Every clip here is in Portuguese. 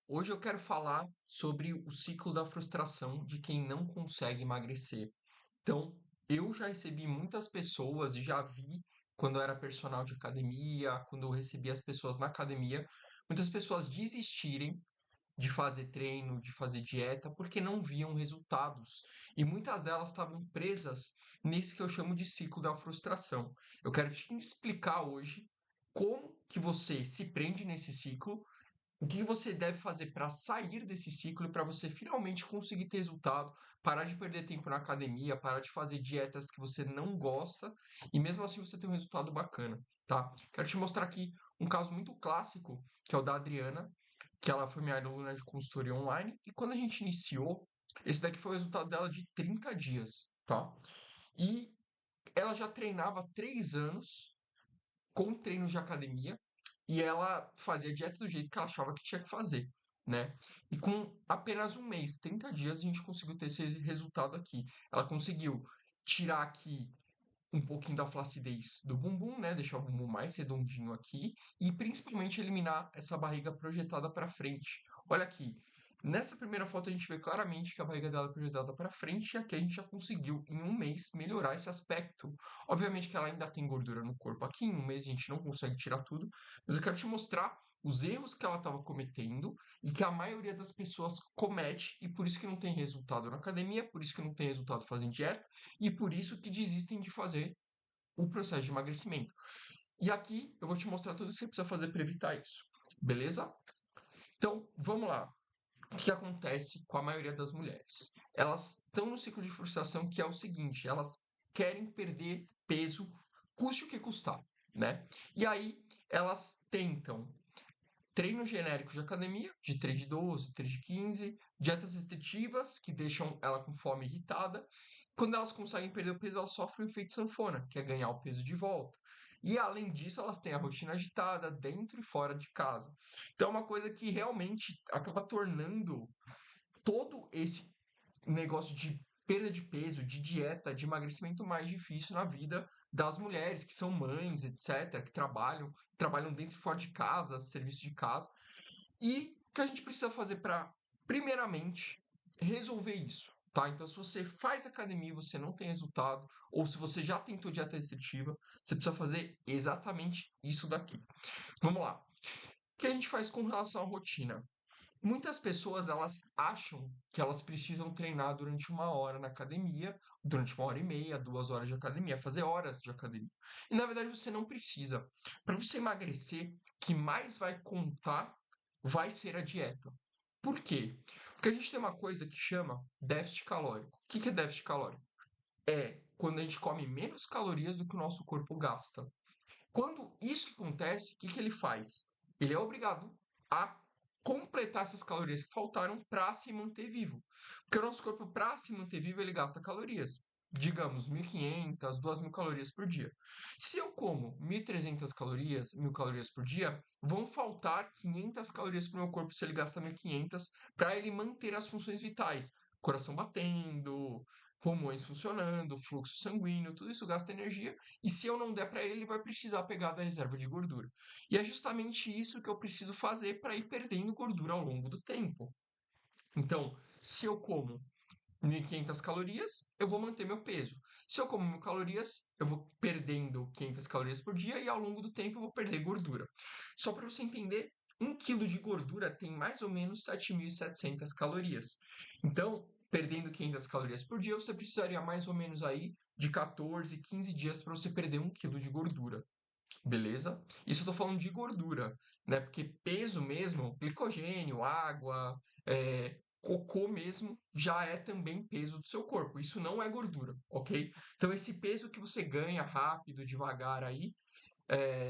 Hoje eu quero falar sobre o ciclo da frustração de quem não consegue emagrecer. Então, eu já recebi muitas pessoas e já vi quando eu era personal de academia, quando eu recebia as pessoas na academia, muitas pessoas desistirem de fazer treino, de fazer dieta, porque não viam resultados. E muitas delas estavam presas nesse que eu chamo de ciclo da frustração. Eu quero te explicar hoje como que você se prende nesse ciclo, o que você deve fazer para sair desse ciclo e para você finalmente conseguir ter resultado, parar de perder tempo na academia, parar de fazer dietas que você não gosta e mesmo assim você ter um resultado bacana, tá? Quero te mostrar aqui um caso muito clássico, que é o da Adriana, que ela foi minha aluna de consultoria online e quando a gente iniciou, esse daqui foi o resultado dela de 30 dias, tá? E ela já treinava há 3 anos com treinos de academia e ela fazia dieta do jeito que ela achava que tinha que fazer, né? E com apenas um mês, 30 dias, a gente conseguiu ter esse resultado aqui. Ela conseguiu tirar aqui um pouquinho da flacidez do bumbum, né? Deixar o bumbum mais redondinho aqui e principalmente eliminar essa barriga projetada para frente. Olha aqui. Nessa primeira foto a gente vê claramente que a barriga dela é projetada para frente e aqui a gente já conseguiu em um mês melhorar esse aspecto. Obviamente que ela ainda tem gordura no corpo aqui, em um mês a gente não consegue tirar tudo, mas eu quero te mostrar os erros que ela estava cometendo e que a maioria das pessoas comete e por isso que não tem resultado na academia, por isso que não tem resultado fazendo dieta e por isso que desistem de fazer o processo de emagrecimento. E aqui eu vou te mostrar tudo o que você precisa fazer para evitar isso, beleza? Então, vamos lá. O que acontece com a maioria das mulheres? Elas estão no ciclo de frustração que é o seguinte: elas querem perder peso, custe o que custar, né? E aí elas tentam treinos genéricos de academia, de 3 de 12, 3 de 15, dietas restritivas, que deixam ela com fome irritada. Quando elas conseguem perder o peso, elas sofrem o efeito sanfona, que é ganhar o peso de volta. E além disso, elas têm a rotina agitada dentro e fora de casa. Então é uma coisa que realmente acaba tornando todo esse negócio de perda de peso, de dieta, de emagrecimento mais difícil na vida das mulheres que são mães, etc., que trabalham dentro e fora de casa, serviço de casa. E o que a gente precisa fazer para, primeiramente, resolver isso? Tá? Então, se você faz academia e você não tem resultado, ou se você já tentou dieta restritiva, você precisa fazer exatamente isso daqui. Vamos lá. O que a gente faz com relação à rotina? Muitas pessoas elas acham que elas precisam treinar durante 1 hora na academia, durante 1 hora e meia, 2 horas de academia, fazer horas de academia. E na verdade você não precisa. Para você emagrecer, o que mais vai contar vai ser a dieta. Por quê? Porque a gente tem uma coisa que chama déficit calórico. O que é déficit calórico? É quando a gente come menos calorias do que o nosso corpo gasta. Quando isso acontece, o que ele faz? Ele é obrigado a completar essas calorias que faltaram para se manter vivo. Porque o nosso corpo, para se manter vivo, ele gasta calorias. Digamos, 1.500, 2.000 calorias por dia. Se eu como 1.300 calorias, 1.000 calorias por dia, vão faltar 500 calorias para o meu corpo se ele gasta 1.500 para ele manter as funções vitais. Coração batendo, pulmões funcionando, fluxo sanguíneo, tudo isso gasta energia e se eu não der para ele, ele vai precisar pegar da reserva de gordura. E é justamente isso que eu preciso fazer para ir perdendo gordura ao longo do tempo. Então, se eu como 1.500 calorias, eu vou manter meu peso. Se eu como 1.000 calorias, eu vou perdendo 500 calorias por dia e ao longo do tempo eu vou perder gordura. Só para você entender, 1 quilo de gordura tem mais ou menos 7.700 calorias. Então, perdendo 500 calorias por dia, você precisaria mais ou menos aí de 14, 15 dias para você perder 1 quilo de gordura. Beleza? Isso eu tô falando de gordura, né? Porque peso mesmo, glicogênio, água, cocô mesmo, já é também peso do seu corpo. Isso não é gordura, ok? Então, esse peso que você ganha rápido, devagar aí,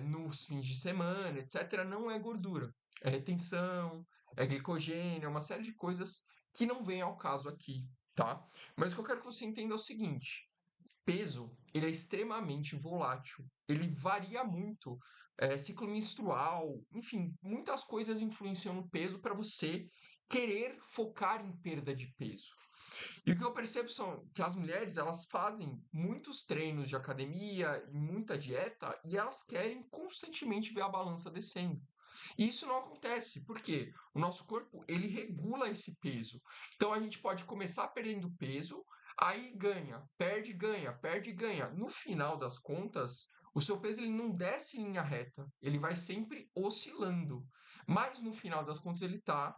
nos fins de semana, etc., não é gordura. É retenção, é glicogênio, é uma série de coisas que não vem ao caso aqui, tá? Mas o que eu quero que você entenda é o seguinte: peso, ele é extremamente volátil. Ele varia muito. Ciclo menstrual, enfim, muitas coisas influenciam no peso para você querer focar em perda de peso. E o que eu percebo são que as mulheres, elas fazem muitos treinos de academia, muita dieta, e elas querem constantemente ver a balança descendo. E isso não acontece, porque o nosso corpo, ele regula esse peso. Então a gente pode começar perdendo peso, aí ganha, perde, ganha, perde, ganha. No final das contas, o seu peso ele não desce em linha reta, ele vai sempre oscilando. Mas no final das contas ele está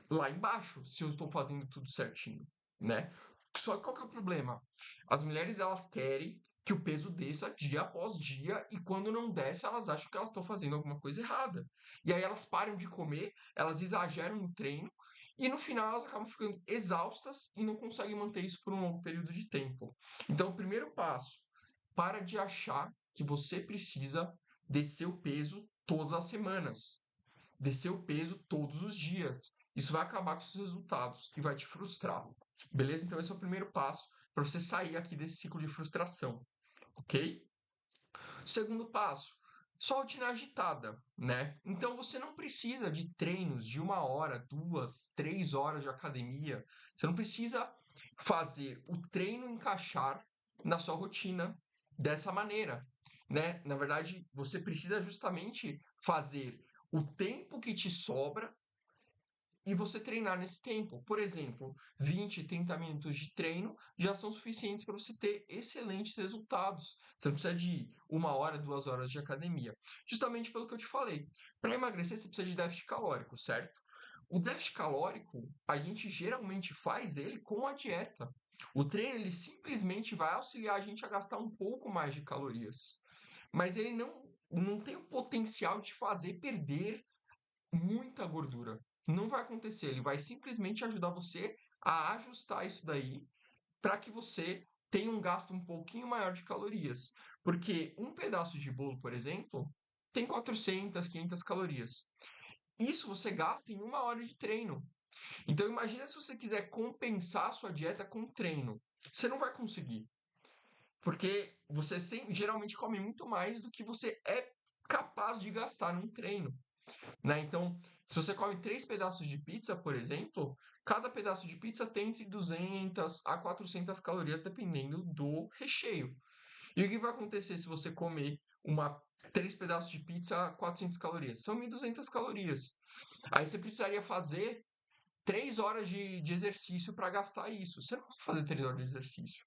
lá embaixo, se eu estou fazendo tudo certinho, né? Só que qual que é o problema? As mulheres elas querem que o peso desça dia após dia e quando não desce, elas acham que elas estão fazendo alguma coisa errada. E aí elas param de comer, elas exageram no treino e no final elas acabam ficando exaustas e não conseguem manter isso por um longo período de tempo. Então, o primeiro passo, para de achar que você precisa descer o peso todas as semanas, descer o peso todos os dias. Isso vai acabar com os seus resultados e vai te frustrar. Beleza? Então, esse é o primeiro passo para você sair aqui desse ciclo de frustração. Ok? Segundo passo, sua rotina agitada, né? Então você não precisa de treinos de 1 hora, 2, 3 horas de academia. Você não precisa fazer o treino encaixar na sua rotina dessa maneira, né? Na verdade, você precisa justamente fazer o tempo que te sobra e você treinar nesse tempo. Por exemplo, 20, 30 minutos de treino já são suficientes para você ter excelentes resultados. Você não precisa de 1 hora, 2 horas de academia. Justamente pelo que eu te falei. Para emagrecer, você precisa de déficit calórico, certo? O déficit calórico, a gente geralmente faz ele com a dieta. O treino, ele simplesmente vai auxiliar a gente a gastar um pouco mais de calorias. Mas ele não tem o potencial de fazer perder muita gordura. Não vai acontecer, ele vai simplesmente ajudar você a ajustar isso daí para que você tenha um gasto um pouquinho maior de calorias. Porque um pedaço de bolo, por exemplo, tem 400, 500 calorias. Isso você gasta em 1 hora de treino. Então imagina se você quiser compensar a sua dieta com treino. Você não vai conseguir, porque você geralmente come muito mais do que você é capaz de gastar num treino. Né? Então, se você come 3 pedaços de pizza, por exemplo, cada pedaço de pizza tem entre 200 a 400 calorias, dependendo do recheio. E o que vai acontecer se você comer 3 pedaços de pizza a 400 calorias? São 1.200 calorias. Aí você precisaria fazer 3 horas de exercício para gastar isso. Você não vai fazer 3 horas de exercício.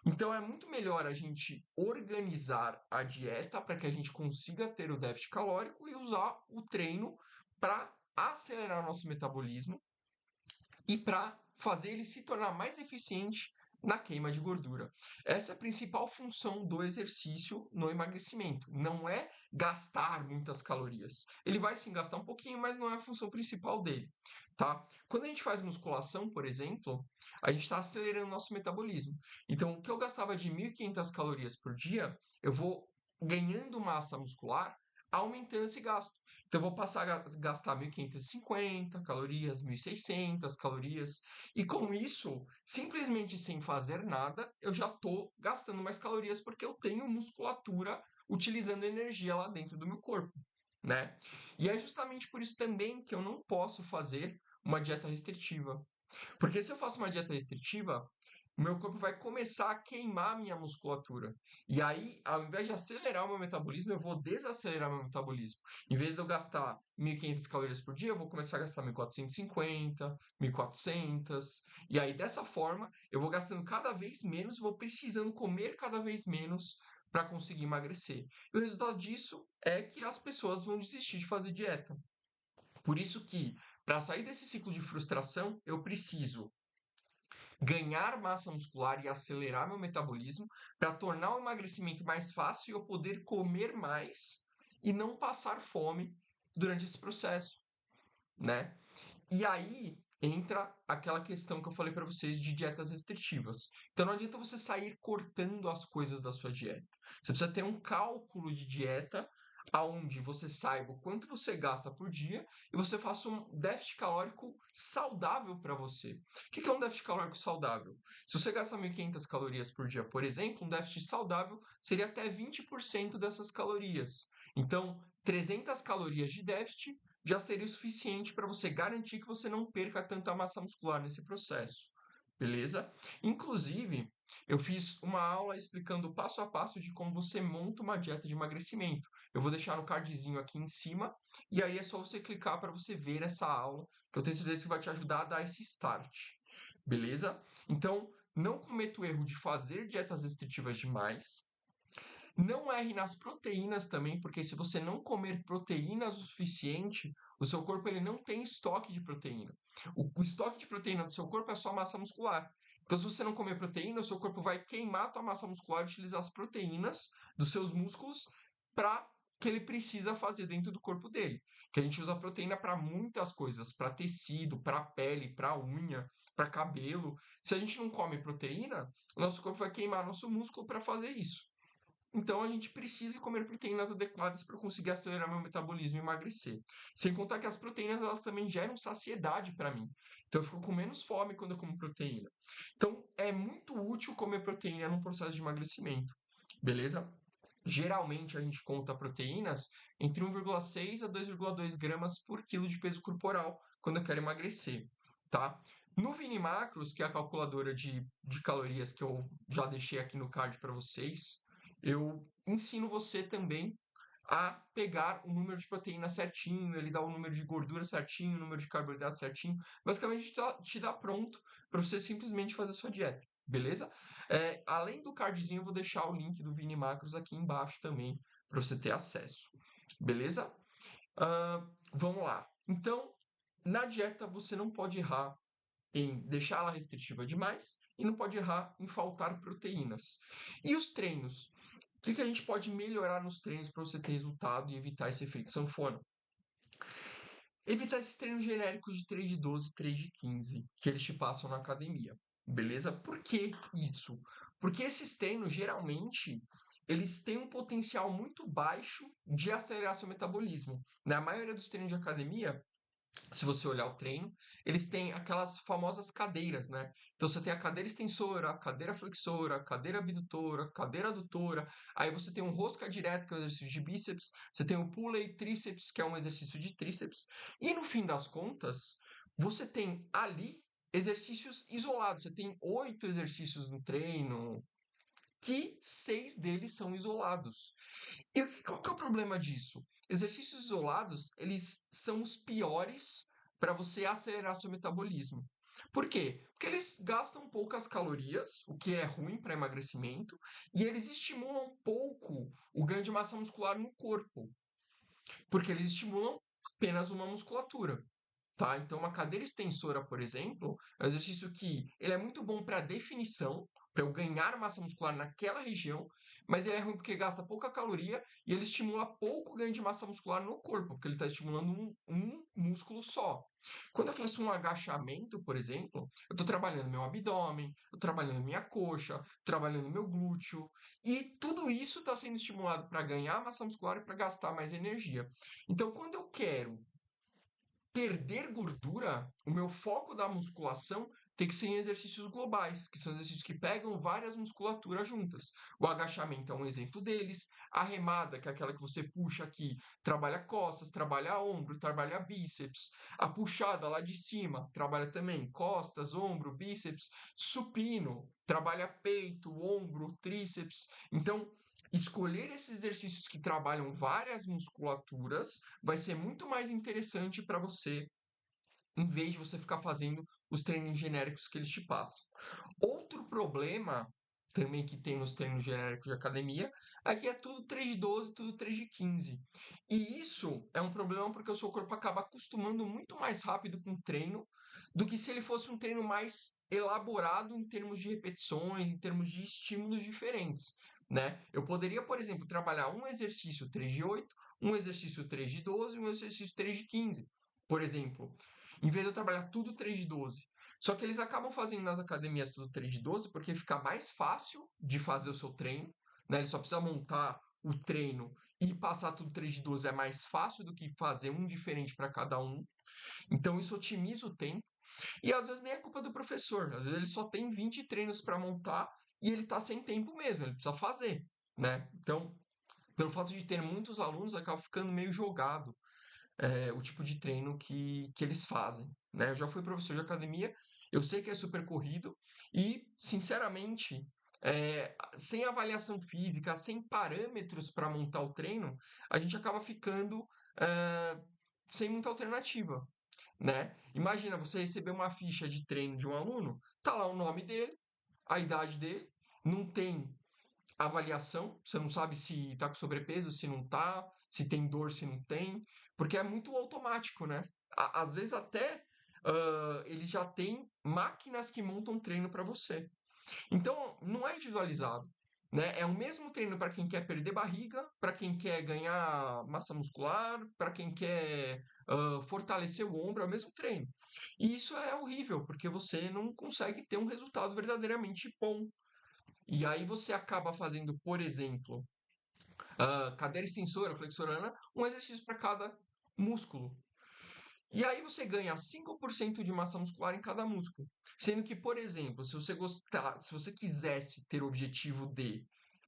Então é muito melhor a gente organizar a dieta para que a gente consiga ter o déficit calórico e usar o treino para acelerar o nosso metabolismo e para fazer ele se tornar mais eficiente na queima de gordura. Essa é a principal função do exercício no emagrecimento. Não é gastar muitas calorias. Ele vai sim gastar um pouquinho, mas não é a função principal dele, tá? Quando a gente faz musculação, por exemplo, a gente está acelerando o nosso metabolismo. Então, o que eu gastava de 1.500 calorias por dia, eu vou ganhando massa muscular aumentando esse gasto. Então, eu vou passar a gastar 1.550 calorias, 1.600 calorias. E com isso, simplesmente sem fazer nada, eu já estou gastando mais calorias porque eu tenho musculatura utilizando energia lá dentro do meu corpo, né? E é justamente por isso também que eu não posso fazer uma dieta restritiva. Porque se eu faço uma dieta restritiva, o meu corpo vai começar a queimar a minha musculatura. E aí, ao invés de acelerar o meu metabolismo, eu vou desacelerar meu metabolismo. Em vez de eu gastar 1.500 calorias por dia, eu vou começar a gastar 1.450, 1.400. E aí, dessa forma, eu vou gastando cada vez menos, vou precisando comer cada vez menos para conseguir emagrecer. E o resultado disso é que as pessoas vão desistir de fazer dieta. Por isso que, para sair desse ciclo de frustração, eu preciso ganhar massa muscular e acelerar meu metabolismo para tornar o emagrecimento mais fácil e eu poder comer mais e não passar fome durante esse processo, né? E aí entra aquela questão que eu falei para vocês de dietas restritivas. Então não adianta você sair cortando as coisas da sua dieta. Você precisa ter um cálculo de dieta aonde você saiba o quanto você gasta por dia e você faça um déficit calórico saudável para você. O que é um déficit calórico saudável? Se você gasta 1.500 calorias por dia, por exemplo, um déficit saudável seria até 20% dessas calorias. Então, 300 calorias de déficit já seria o suficiente para você garantir que você não perca tanta massa muscular nesse processo, beleza? Inclusive, eu fiz uma aula explicando passo a passo de como você monta uma dieta de emagrecimento. Eu vou deixar no cardzinho aqui em cima, e aí é só você clicar para você ver essa aula, que eu tenho certeza que vai te ajudar a dar esse start, beleza? Então, não cometa o erro de fazer dietas restritivas demais. Não erre nas proteínas também, porque se você não comer proteínas o suficiente, o seu corpo ele não tem estoque de proteína. O estoque de proteína do seu corpo é só massa muscular. Então, se você não comer proteína, o seu corpo vai queimar a tua massa muscular e utilizar as proteínas dos seus músculos para que ele precisa fazer dentro do corpo dele. Que a gente usa proteína para muitas coisas, para tecido, para pele, para unha, para cabelo. Se a gente não come proteína, o nosso corpo vai queimar nosso músculo para fazer isso. Então a gente precisa comer proteínas adequadas para conseguir acelerar meu metabolismo e emagrecer. Sem contar que as proteínas elas também geram saciedade para mim. Então eu fico com menos fome quando eu como proteína. Então é muito útil comer proteína no processo de emagrecimento. Beleza? Geralmente a gente conta proteínas entre 1,6 a 2,2 gramas por quilo de peso corporal quando eu quero emagrecer, tá? No Vini Macros, que é a calculadora de calorias que eu já deixei aqui no card para vocês, eu ensino você também a pegar o número de proteína certinho, ele dá o número de gordura certinho, o número de carboidrato certinho. Basicamente, te dá pronto para você simplesmente fazer a sua dieta, beleza? Além do cardzinho, eu vou deixar o link do Vini Macros aqui embaixo também para você ter acesso, beleza? Vamos lá. Então, na dieta, você não pode errar em deixá-la restritiva demais e não pode errar em faltar proteínas. E os treinos? O que a gente pode melhorar nos treinos para você ter resultado e evitar esse efeito sanfona? Evitar esses treinos genéricos de 3 de 12, 3 de 15 que eles te passam na academia. Beleza? Por que isso? Porque esses treinos, geralmente, eles têm um potencial muito baixo de acelerar seu metabolismo. Na maioria dos treinos de academia, se você olhar o treino, eles têm aquelas famosas cadeiras, né? Então você tem a cadeira extensora, a cadeira flexora, a cadeira abdutora, a cadeira adutora, aí você tem um rosca direta, que é um exercício de bíceps, você tem o pulley tríceps, que é um exercício de tríceps, e no fim das contas, você tem ali exercícios isolados, você tem 8 exercícios no treino, que 6 deles são isolados. E qual que é o problema disso? Exercícios isolados, eles são os piores para você acelerar seu metabolismo. Por quê? Porque eles gastam poucas calorias, o que é ruim para emagrecimento, e eles estimulam pouco o ganho de massa muscular no corpo, porque eles estimulam apenas uma musculatura. Tá? Então, uma cadeira extensora, por exemplo, é um exercício que ele é muito bom para definição, para eu ganhar massa muscular naquela região, mas ele é ruim porque gasta pouca caloria e ele estimula pouco ganho de massa muscular no corpo, porque ele está estimulando um músculo só. Quando eu faço um agachamento, por exemplo, eu estou trabalhando meu abdômen, eu trabalhando minha coxa, trabalhando meu glúteo, e tudo isso está sendo estimulado para ganhar massa muscular e para gastar mais energia. Então, quando eu quero perder gordura, o meu foco da musculação tem que ser em exercícios globais, que são exercícios que pegam várias musculaturas juntas. O agachamento é um exemplo deles, a remada, que é aquela que você puxa aqui, trabalha costas, trabalha ombro, trabalha bíceps. A puxada lá de cima, trabalha também costas, ombro, bíceps. Supino, trabalha peito, ombro, tríceps. Então, escolher esses exercícios que trabalham várias musculaturas vai ser muito mais interessante para você, em vez de você ficar fazendo os treinos genéricos que eles te passam. Outro problema também que tem nos treinos genéricos de academia é que é tudo 3 de 12, tudo 3 de 15. E isso é um problema porque o seu corpo acaba acostumando muito mais rápido com o treino do que se ele fosse um treino mais elaborado em termos de repetições, em termos de estímulos diferentes. Né? Eu poderia, por exemplo, trabalhar um exercício 3 de 8, um exercício 3 de 12 e um exercício 3 de 15. Por exemplo, em vez de eu trabalhar tudo 3 de 12. Só que eles acabam fazendo nas academias tudo 3 de 12 porque fica mais fácil de fazer o seu treino, né? Ele só precisa montar o treino e passar tudo 3 de 12 é mais fácil do que fazer um diferente para cada um. Então isso otimiza o tempo. E às vezes nem é culpa do professor, às vezes ele só tem 20 treinos para montar e ele está sem tempo mesmo, ele precisa fazer, né? Então, pelo fato de ter muitos alunos, acaba ficando meio jogado o tipo de treino que eles fazem, né? Eu já fui professor de academia, eu sei que é super corrido e, sinceramente, sem avaliação física, sem parâmetros para montar o treino, a gente acaba ficando é, sem muita alternativa, né? Imagina você receber uma ficha de treino de um aluno, tá lá o nome dele, a idade dele, não tem avaliação, você não sabe se está com sobrepeso, se não está, se tem dor, se não tem, porque é muito automático, né? Às vezes até eles já têm máquinas que montam treino para você. Então, não é individualizado. Né? É o mesmo treino para quem quer perder barriga, para quem quer ganhar massa muscular, para quem quer fortalecer o ombro, é o mesmo treino. E isso é horrível, porque você não consegue ter um resultado verdadeiramente bom. E aí você acaba fazendo, por exemplo, cadeira extensora, flexorana, um exercício para cada músculo. E aí você ganha 5% de massa muscular em cada músculo. Sendo que, por exemplo, se você quisesse ter o objetivo de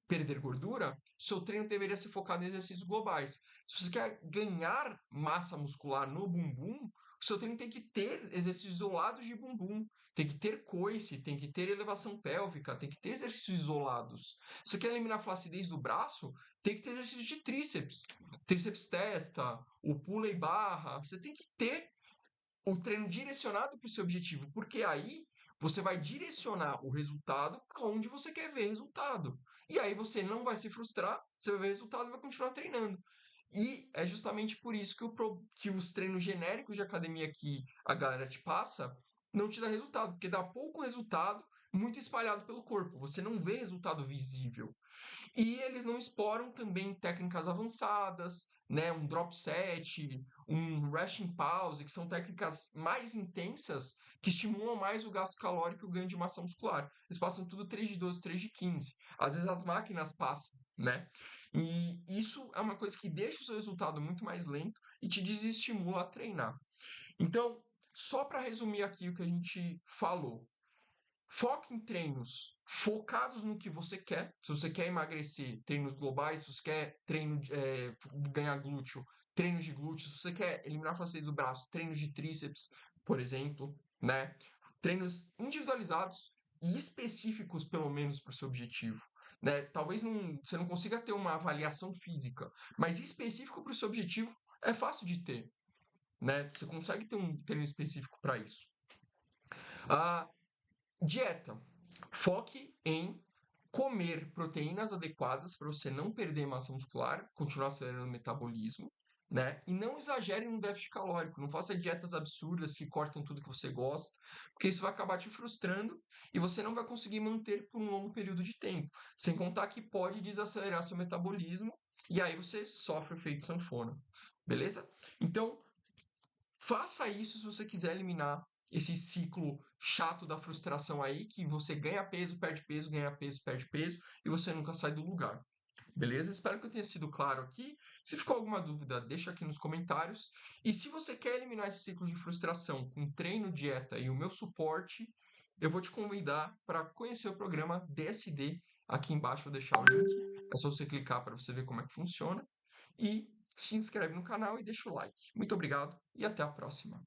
perder gordura, seu treino deveria se focar em exercícios globais. Se você quer ganhar massa muscular no bumbum, o seu treino tem que ter exercícios isolados de bumbum, tem que ter coice, tem que ter elevação pélvica, tem que ter exercícios isolados. Se você quer eliminar a flacidez do braço, tem que ter exercícios de tríceps, tríceps testa, o pula e barra. Você tem que ter o treino direcionado para o seu objetivo, porque aí você vai direcionar o resultado para onde você quer ver resultado. E aí você não vai se frustrar, você vai ver resultado e vai continuar treinando. E é justamente por isso que os treinos genéricos de academia que a galera te passa não te dá resultado, porque dá pouco resultado, muito espalhado pelo corpo. Você não vê resultado visível. E eles não exploram também técnicas avançadas, né? Um drop set, um resting pause, que são técnicas mais intensas que estimulam mais o gasto calórico e o ganho de massa muscular. Eles passam tudo 3 de 12, 3 de 15. Às vezes as máquinas passam, né? E isso é uma coisa que deixa o seu resultado muito mais lento e te desestimula a treinar. Então, só para resumir aqui o que a gente falou, foque em treinos focados no que você quer. Se você quer emagrecer, treinos globais. Se você quer ganhar glúteo, treinos de glúteo. Se você quer eliminar a flacidez do braço, treinos de tríceps, por exemplo, né? Treinos individualizados e específicos, pelo menos, para o seu objetivo. Né? Talvez você não consiga ter uma avaliação física, mas específico para o seu objetivo é fácil de ter. Né? Você consegue ter um treino específico para isso. Ah, dieta. Foque em comer proteínas adequadas para você não perder massa muscular, continuar acelerando o metabolismo, né? E não exagere no déficit calórico. Não faça dietas absurdas que cortam tudo que você gosta, porque isso vai acabar te frustrando e você não vai conseguir manter por um longo período de tempo. Sem contar que pode desacelerar seu metabolismo e aí você sofre o efeito sanfona. Beleza? Então, faça isso se você quiser eliminar esse ciclo chato da frustração aí, que você ganha peso, ganha peso, perde peso, e você nunca sai do lugar. Beleza? Espero que eu tenha sido claro aqui. Se ficou alguma dúvida, deixa aqui nos comentários. E se você quer eliminar esse ciclo de frustração com treino, dieta e o meu suporte, eu vou te convidar para conhecer o programa DSD. Aqui embaixo eu vou deixar o link. É só você clicar para você ver como é que funciona. E se inscreve no canal e deixa o like. Muito obrigado e até a próxima.